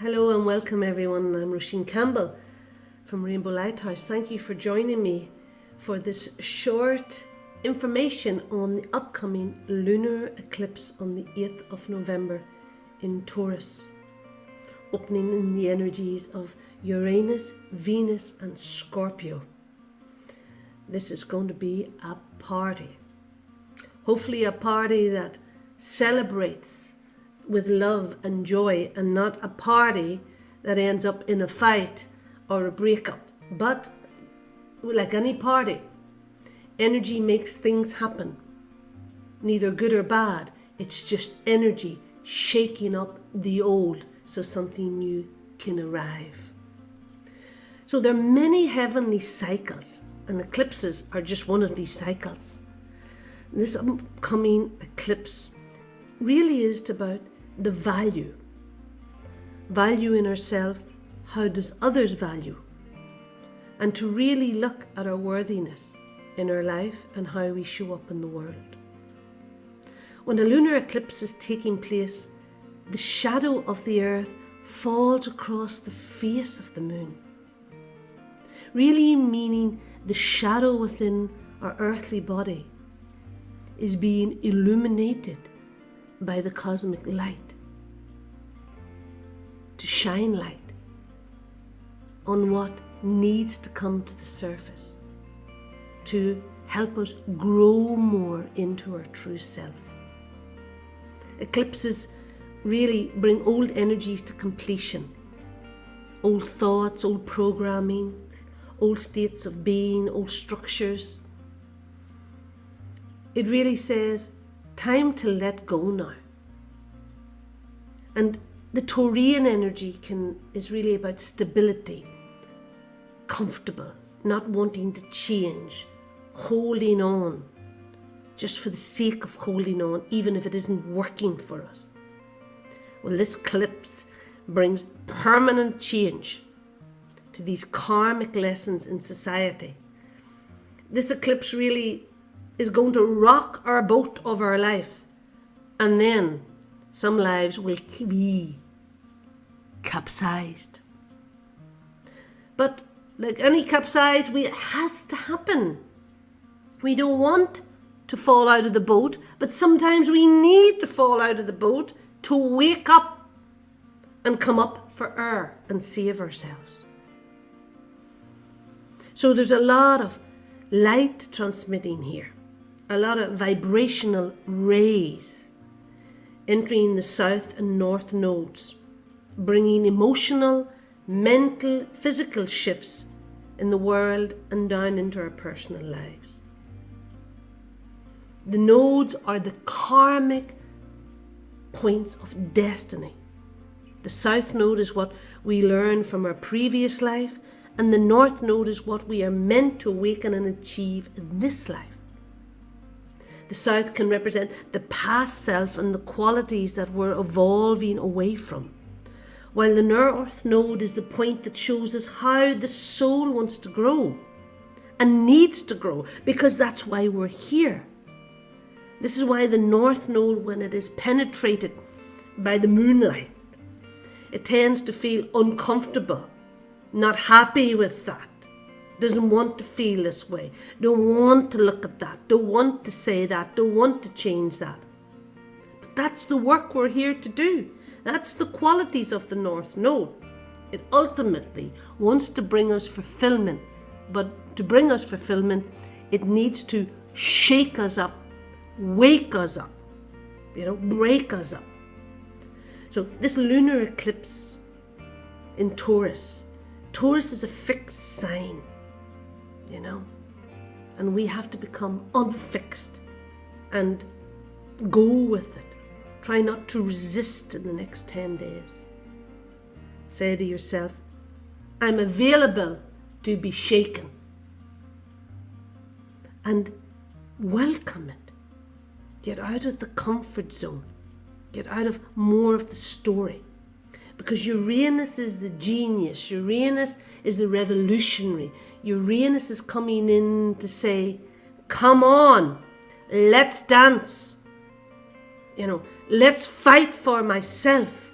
Hello and welcome everyone. I'm Roisin Campbell from Rainbow Lighthouse. Thank you for joining me for this short information on the upcoming lunar eclipse on the 8th of November in Taurus, opening in the energies of Uranus, Venus and Scorpio. This is going to be a party. Hopefully a party that celebrates with love and joy, and not a party that ends up in a fight or a breakup. But like any party, energy makes things happen, neither good or bad. It's just energy shaking up the old so something new can arrive. So there are many heavenly cycles, and eclipses are just one of these cycles. This upcoming eclipse really is about the value in ourselves. How does others value? And to really look at our worthiness in our life and how we show up in the world. When a lunar eclipse is taking place, the shadow of the earth falls across the face of the moon, really meaning the shadow within our earthly body is being illuminated by the cosmic light, to shine light on what needs to come to the surface, to help us grow more into our true self. Eclipses really bring old energies to completion, old thoughts, old programming, old states of being, old structures. It really says, time to let go now. And the Taurian energy is really about stability, comfortable, not wanting to change, holding on, just for the sake of holding on, even if it isn't working for us. Well, this eclipse brings permanent change to these karmic lessons in society. This eclipse really is going to rock our boat of our life, and then some lives will be capsized. But like any capsize, it has to happen. We don't want to fall out of the boat, but sometimes we need to fall out of the boat to wake up and come up for air and save ourselves. So there's a lot of light transmitting here, a lot of vibrational rays entering the south and north nodes, bringing emotional, mental, physical shifts in the world and down into our personal lives. The nodes are the karmic points of destiny. The south node is what we learn from our previous life, and the north node is what we are meant to awaken and achieve in this life. The south can represent the past self and the qualities that we're evolving away from, while the north node is the point that shows us how the soul wants to grow and needs to grow, because that's why we're here. This is why the north node, when it is penetrated by the moonlight, it tends to feel uncomfortable, not happy with that, doesn't want to feel this way, don't want to look at that, don't want to say that, don't want to change that. But that's the work we're here to do. That's the qualities of the North Node. It ultimately wants to bring us fulfillment, but to bring us fulfillment, it needs to shake us up, wake us up, break us up. So this lunar eclipse in Taurus is a fixed sign, and we have to become unfixed and go with it. Try not to resist in the next 10 days. Say to yourself, I'm available to be shaken, and welcome it. Get out of the comfort zone. Get out of more of the story. Because Uranus is the genius. Uranus is the revolutionary. Uranus is coming in to say, come on, let's dance. Let's fight for myself.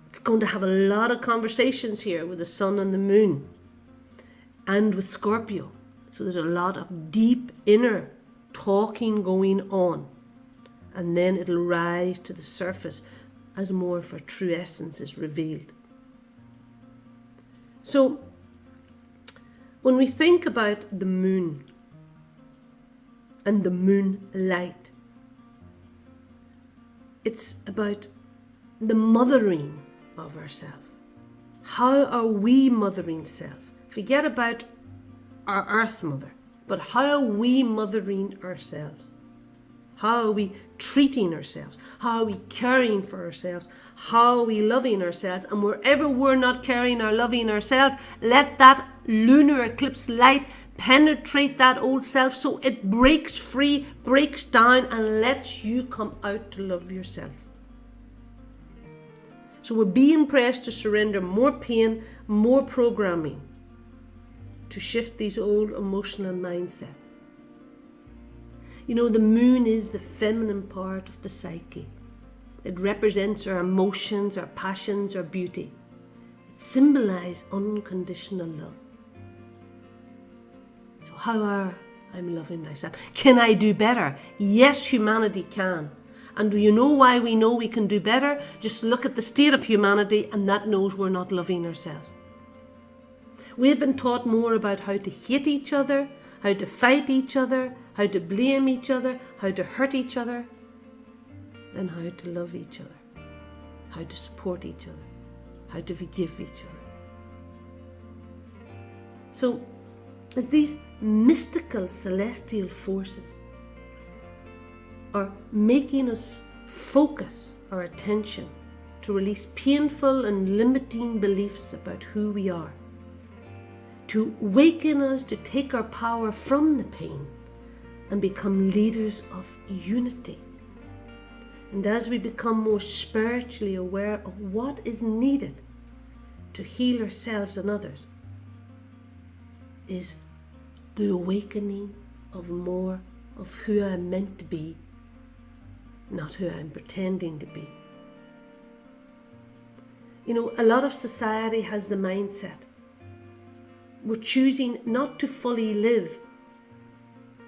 It's It's going to have a lot of conversations here with the sun and the moon and with Scorpio. So there's a lot of deep inner talking going on. And then it'll rise to the surface as more of our true essence is revealed. So when we think about the moon and the moonlight, it's about the mothering of ourselves. How are we mothering self? Forget about our earth mother, but how are we mothering ourselves? How are we treating ourselves? How are we caring for ourselves? How are we loving ourselves? And wherever we're not caring or loving ourselves, let that lunar eclipse light penetrate that old self so it breaks free, breaks down, and lets you come out to love yourself. So we're being pressed to surrender more pain, more programming, to shift these old emotional mindsets. You know, the moon is the feminine part of the psyche. It represents our emotions, our passions, our beauty. It symbolizes unconditional love. So how are I loving myself? Can I do better? Yes, humanity can. And do you know why we know we can do better? Just look at the state of humanity, and that knows we're not loving ourselves. We've been taught more about how to hate each other, how to fight each other, how to blame each other, how to hurt each other, than how to love each other, how to support each other, how to forgive each other. So, as these mystical celestial forces are making us focus our attention to release painful and limiting beliefs about who we are, to awaken us to take our power from the pain and become leaders of unity. And as we become more spiritually aware of what is needed to heal ourselves and others, is the awakening of more of who I'm meant to be, not who I'm pretending to be. You know, a lot of society has the mindset we're choosing not to fully live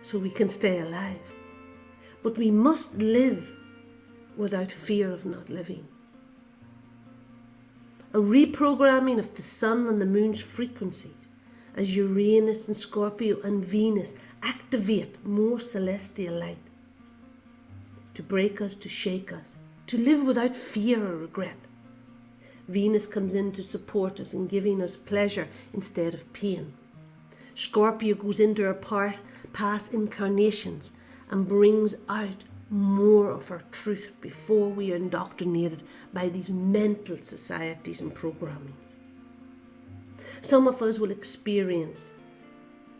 so we can stay alive. But we must live without fear of not living. A reprogramming of the sun and the moon's frequencies as Uranus and Scorpio and Venus activate more celestial light to break us, to shake us, to live without fear or regret. Venus comes in to support us in giving us pleasure instead of pain. Scorpio goes into our past incarnations and brings out more of our truth before we are indoctrinated by these mental societies and programming. Some of us will experience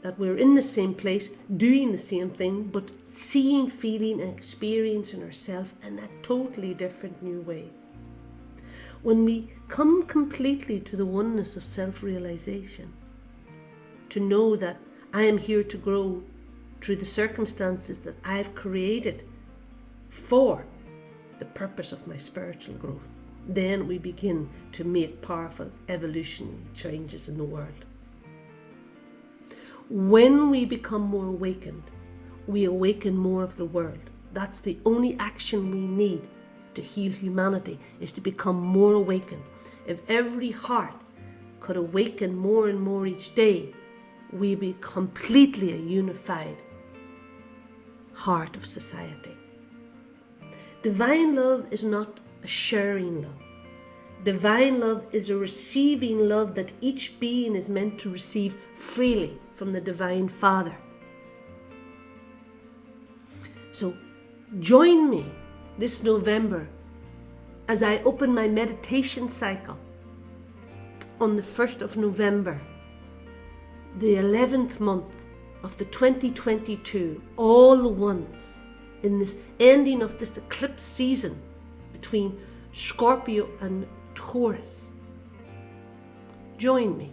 that we're in the same place, doing the same thing, but seeing, feeling and experiencing ourselves in a totally different new way. When we come completely to the oneness of self-realization, to know that I am here to grow through the circumstances that I've created for the purpose of my spiritual growth, then we begin to make powerful evolutionary changes in the world. When we become more awakened, we awaken more of the world. That's the only action we need to heal humanity, is to become more awakened. If every heart could awaken more and more each day, we'd be completely a unified heart of society. Divine love is not a sharing love. Divine love is a receiving love that each being is meant to receive freely from the Divine Father. So join me this November as I open my meditation cycle on the 1st of November, the 11th month of the 2022, all the ones in this ending of this eclipse season between Scorpio and Taurus. Join me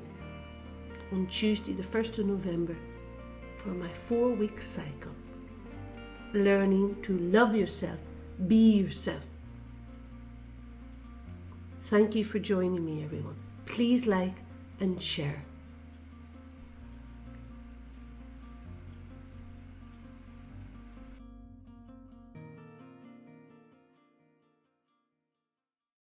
on Tuesday the 1st of November for my 4-week cycle, learning to love yourself, be yourself. Thank you for joining me, everyone. Please like and share.